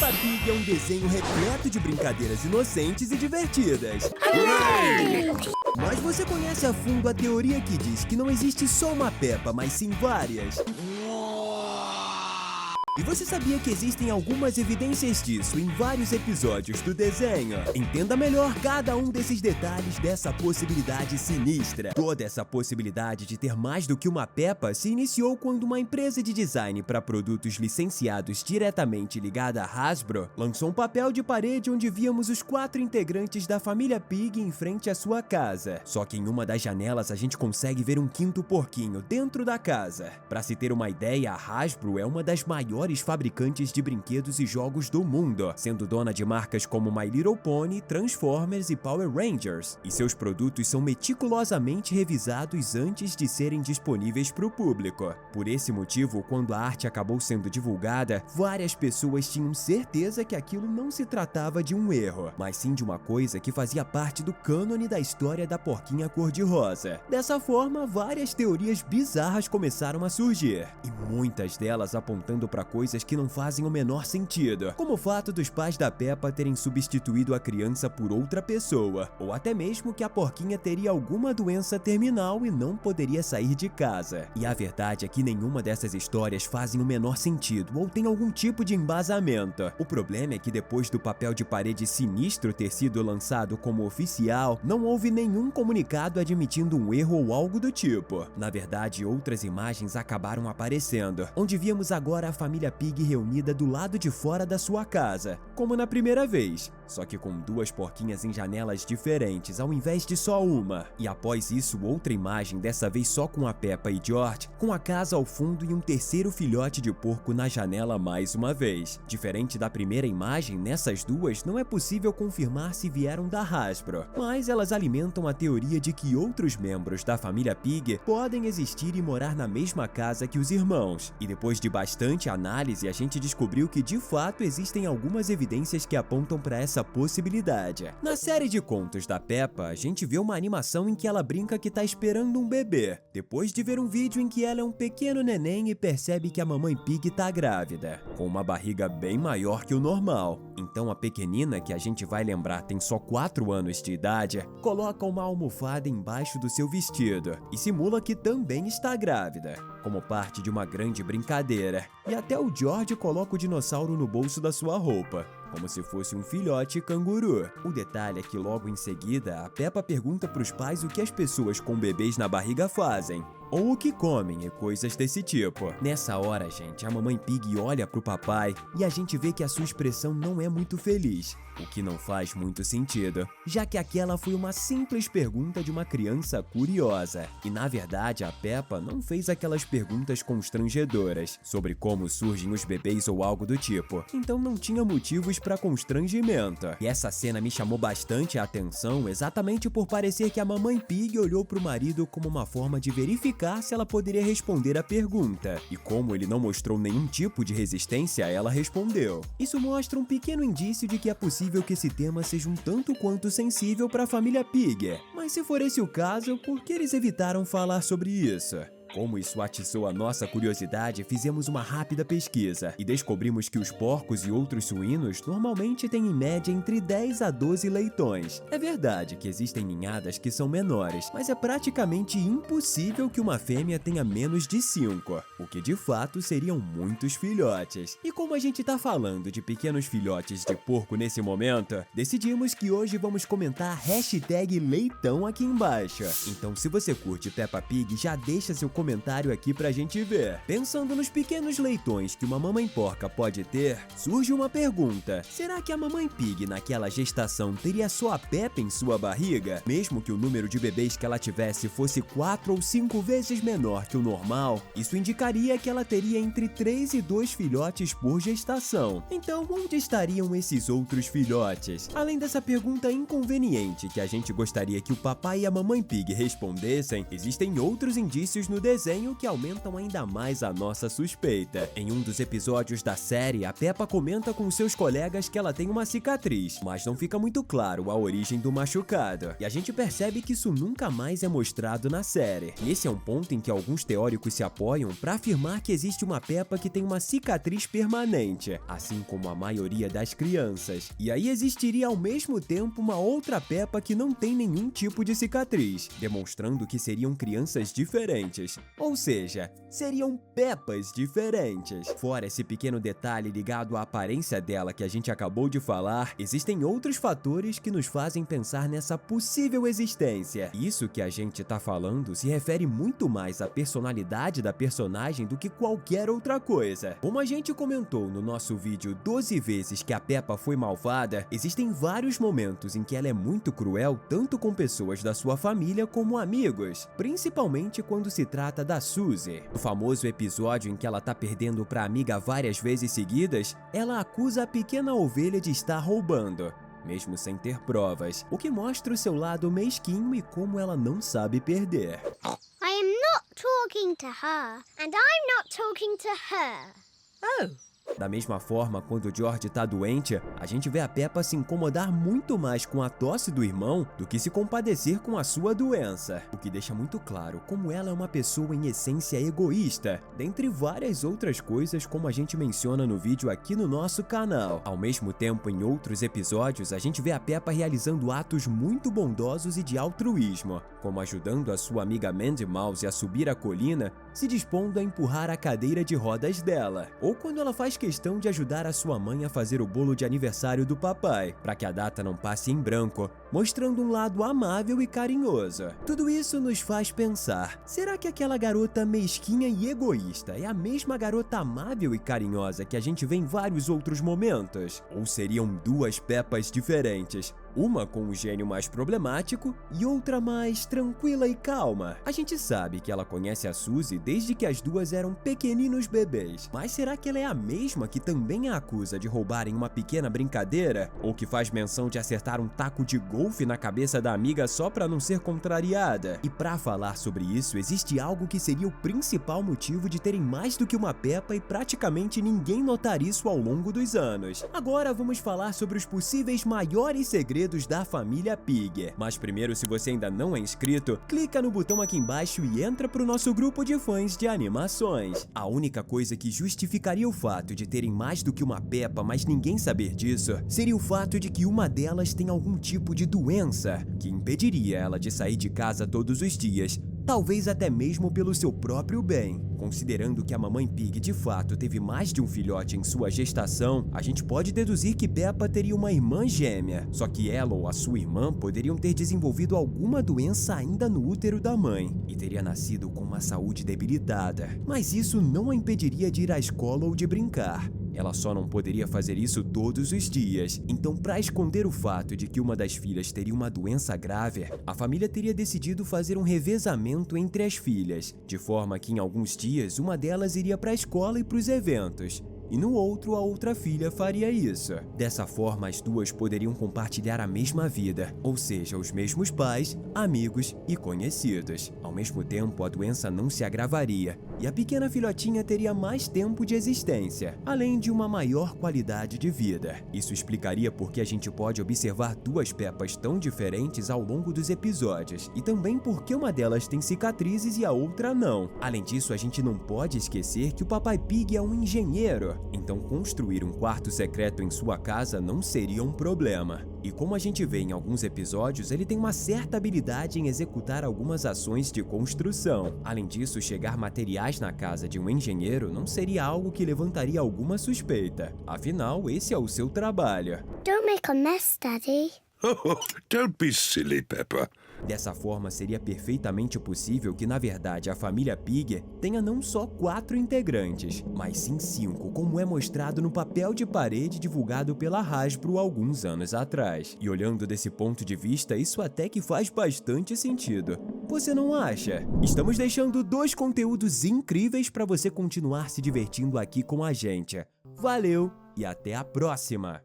Peppa Pig é um desenho repleto de brincadeiras inocentes e divertidas. Mas você conhece a fundo a teoria que diz que não existe só uma Peppa, mas sim várias? E você sabia que existem algumas evidências disso em vários episódios do desenho? Entenda melhor cada um desses detalhes dessa possibilidade sinistra. Toda essa possibilidade de ter mais do que uma Peppa se iniciou quando uma empresa de design para produtos licenciados diretamente ligada à Hasbro lançou um papel de parede onde víamos os 4 integrantes da família Pig em frente à sua casa. Só que em uma das janelas a gente consegue ver um 5º porquinho dentro da casa. Para se ter uma ideia, a Hasbro é uma das maiores fabricantes de brinquedos e jogos do mundo, sendo dona de marcas como My Little Pony, Transformers e Power Rangers, e seus produtos são meticulosamente revisados antes de serem disponíveis para o público. Por esse motivo, quando a arte acabou sendo divulgada, várias pessoas tinham certeza que aquilo não se tratava de um erro, mas sim de uma coisa que fazia parte do cânone da história da porquinha cor-de-rosa. Dessa forma, várias teorias bizarras começaram a surgir, e muitas delas apontando para coisas que não fazem o menor sentido, como o fato dos pais da Peppa terem substituído a criança por outra pessoa, ou até mesmo que a porquinha teria alguma doença terminal e não poderia sair de casa. E a verdade é que nenhuma dessas histórias fazem o menor sentido ou tem algum tipo de embasamento. O problema é que depois do papel de parede sinistro ter sido lançado como oficial, não houve nenhum comunicado admitindo um erro ou algo do tipo. Na verdade, outras imagens acabaram aparecendo, onde víamos agora a família Pig reunida do lado de fora da sua casa, como na primeira vez, só que com 2 porquinhas em janelas diferentes ao invés de só uma. E após isso, outra imagem, dessa vez só com a Peppa e George, com a casa ao fundo e um 3º filhote de porco na janela mais uma vez. Diferente da primeira imagem, nessas duas não é possível confirmar se vieram da Hasbro, mas elas alimentam a teoria de que outros membros da família Pig podem existir e morar na mesma casa que os irmãos. E depois de bastante análise, a gente descobriu que de fato existem algumas evidências que apontam para essa possibilidade. Na série de contos da Peppa, a gente vê uma animação em que ela brinca que tá esperando um bebê, depois de ver um vídeo em que ela é um pequeno neném e percebe que a mamãe Pig tá grávida, com uma barriga bem maior que o normal. Então a pequenina, que a gente vai lembrar tem só 4 anos de idade, coloca uma almofada embaixo do seu vestido e simula que também está grávida, como parte de uma grande brincadeira. E até o George coloca o dinossauro no bolso da sua roupa, como se fosse um filhote canguru. O detalhe é que logo em seguida, a Peppa pergunta para os pais o que as pessoas com bebês na barriga fazem, ou o que comem e coisas desse tipo. Nessa hora, gente, a mamãe Pig olha pro papai e a gente vê que a sua expressão não é muito feliz, o que não faz muito sentido, já que aquela foi uma simples pergunta de uma criança curiosa. E na verdade, a Peppa não fez aquelas perguntas constrangedoras sobre como surgem os bebês ou algo do tipo, então não tinha motivos para constrangimento. E essa cena me chamou bastante a atenção exatamente por parecer que a mamãe Pig olhou pro marido como uma forma de verificar se ela poderia responder a pergunta. E como ele não mostrou nenhum tipo de resistência, ela respondeu. Isso mostra um pequeno indício de que é possível que esse tema seja um tanto quanto sensível para a família Pig. Mas se for esse o caso, por que eles evitaram falar sobre isso? Como isso atiçou a nossa curiosidade, fizemos uma rápida pesquisa e descobrimos que os porcos e outros suínos normalmente têm em média entre 10 a 12 leitões. É verdade que existem ninhadas que são menores, mas é praticamente impossível que uma fêmea tenha menos de 5, o que de fato seriam muitos filhotes. E como a gente tá falando de pequenos filhotes de porco nesse momento, decidimos que hoje vamos comentar a #leitão aqui embaixo. Então se você curte Peppa Pig, já deixa seu comentário aqui pra gente ver. Pensando nos pequenos leitões que uma mamãe porca pode ter, surge uma pergunta: será que a mamãe Pig naquela gestação teria só a Peppa em sua barriga? Mesmo que o número de bebês que ela tivesse fosse 4 ou 5 vezes menor que o normal, isso indicaria que ela teria entre 3 e 2 filhotes por gestação. Então, onde estariam esses outros filhotes? Além dessa pergunta inconveniente que a gente gostaria que o papai e a mamãe Pig respondessem, existem outros indícios no desenho desenho que aumentam ainda mais a nossa suspeita. Em um dos episódios da série, a Peppa comenta com seus colegas que ela tem uma cicatriz, mas não fica muito claro a origem do machucado. E a gente percebe que isso nunca mais é mostrado na série. E esse é um ponto em que alguns teóricos se apoiam para afirmar que existe uma Peppa que tem uma cicatriz permanente, assim como a maioria das crianças. E aí existiria ao mesmo tempo uma outra Peppa que não tem nenhum tipo de cicatriz, demonstrando que seriam crianças diferentes. Ou seja, seriam Peppas diferentes. Fora esse pequeno detalhe ligado à aparência dela que a gente acabou de falar, existem outros fatores que nos fazem pensar nessa possível existência. Isso que a gente tá falando se refere muito mais à personalidade da personagem do que qualquer outra coisa. Como a gente comentou no nosso vídeo 12 vezes que a Peppa foi malvada, existem vários momentos em que ela é muito cruel tanto com pessoas da sua família como amigos, principalmente quando se trata da Suzy. No famoso episódio em que ela tá perdendo pra amiga várias vezes seguidas, ela acusa a pequena ovelha de estar roubando, mesmo sem ter provas, o que mostra o seu lado mesquinho e como ela não sabe perder. I am not talking to her, and I'm not talking to her. Oh. Da mesma forma, quando o George tá doente, a gente vê a Peppa se incomodar muito mais com a tosse do irmão do que se compadecer com a sua doença, o que deixa muito claro como ela é uma pessoa em essência egoísta, dentre várias outras coisas como a gente menciona no vídeo aqui no nosso canal. Ao mesmo tempo, em outros episódios, a gente vê a Peppa realizando atos muito bondosos e de altruísmo, como ajudando a sua amiga Mandy Mouse a subir a colina, se dispondo a empurrar a cadeira de rodas dela, ou quando ela faz questão de ajudar a sua mãe a fazer o bolo de aniversário do papai, para que a data não passe em branco, mostrando um lado amável e carinhoso. Tudo isso nos faz pensar, será que aquela garota mesquinha e egoísta é a mesma garota amável e carinhosa que a gente vê em vários outros momentos? Ou seriam duas Peppas diferentes? Uma com um gênio mais problemático e outra mais tranquila e calma. A gente sabe que ela conhece a Suzy desde que as duas eram pequeninos bebês, mas será que ela é a mesma que também a acusa de roubar em uma pequena brincadeira? Ou que faz menção de acertar um taco de golfe na cabeça da amiga só para não ser contrariada? E para falar sobre isso, existe algo que seria o principal motivo de terem mais do que uma Peppa e praticamente ninguém notar isso ao longo dos anos. Agora vamos falar sobre os possíveis maiores segredos da família Pig. Mas primeiro, se você ainda não é inscrito, clica no botão aqui embaixo e entra pro nosso grupo de fãs de animações. A única coisa que justificaria o fato de terem mais do que uma Peppa, mas ninguém saber disso, seria o fato de que uma delas tem algum tipo de doença que impediria ela de sair de casa todos os dias, talvez até mesmo pelo seu próprio bem. Considerando que a mamãe Pig de fato teve mais de um filhote em sua gestação, a gente pode deduzir que Peppa teria uma irmã gêmea, só que ela ou a sua irmã poderiam ter desenvolvido alguma doença ainda no útero da mãe e teria nascido com uma saúde debilitada. Mas isso não a impediria de ir à escola ou de brincar. Ela só não poderia fazer isso todos os dias. Então, para esconder o fato de que uma das filhas teria uma doença grave, a família teria decidido fazer um revezamento entre as filhas, de forma que em alguns dias uma delas iria para a escola e para os eventos, e no outro a outra filha faria isso. Dessa forma, as duas poderiam compartilhar a mesma vida, ou seja, os mesmos pais, amigos e conhecidos. Ao mesmo tempo, a doença não se agravaria e a pequena filhotinha teria mais tempo de existência, além de uma maior qualidade de vida. Isso explicaria por que a gente pode observar duas Peppas tão diferentes ao longo dos episódios, e também por que uma delas tem cicatrizes e a outra não. Além disso, a gente não pode esquecer que o Papai Pig é um engenheiro, então construir um quarto secreto em sua casa não seria um problema. E como a gente vê em alguns episódios, ele tem uma certa habilidade em executar algumas ações de construção. Além disso, chegar materiais na casa de um engenheiro não seria algo que levantaria alguma suspeita. Afinal, esse é o seu trabalho. Don't make a mess, Daddy. Oh, don't be silly, Peppa. Dessa forma, seria perfeitamente possível que, na verdade, a família Pig tenha não só 4 integrantes, mas sim 5, como é mostrado no papel de parede divulgado pela Hasbro alguns anos atrás. E olhando desse ponto de vista, isso até que faz bastante sentido. Você não acha? Estamos deixando 2 conteúdos incríveis para você continuar se divertindo aqui com a gente. Valeu e até a próxima!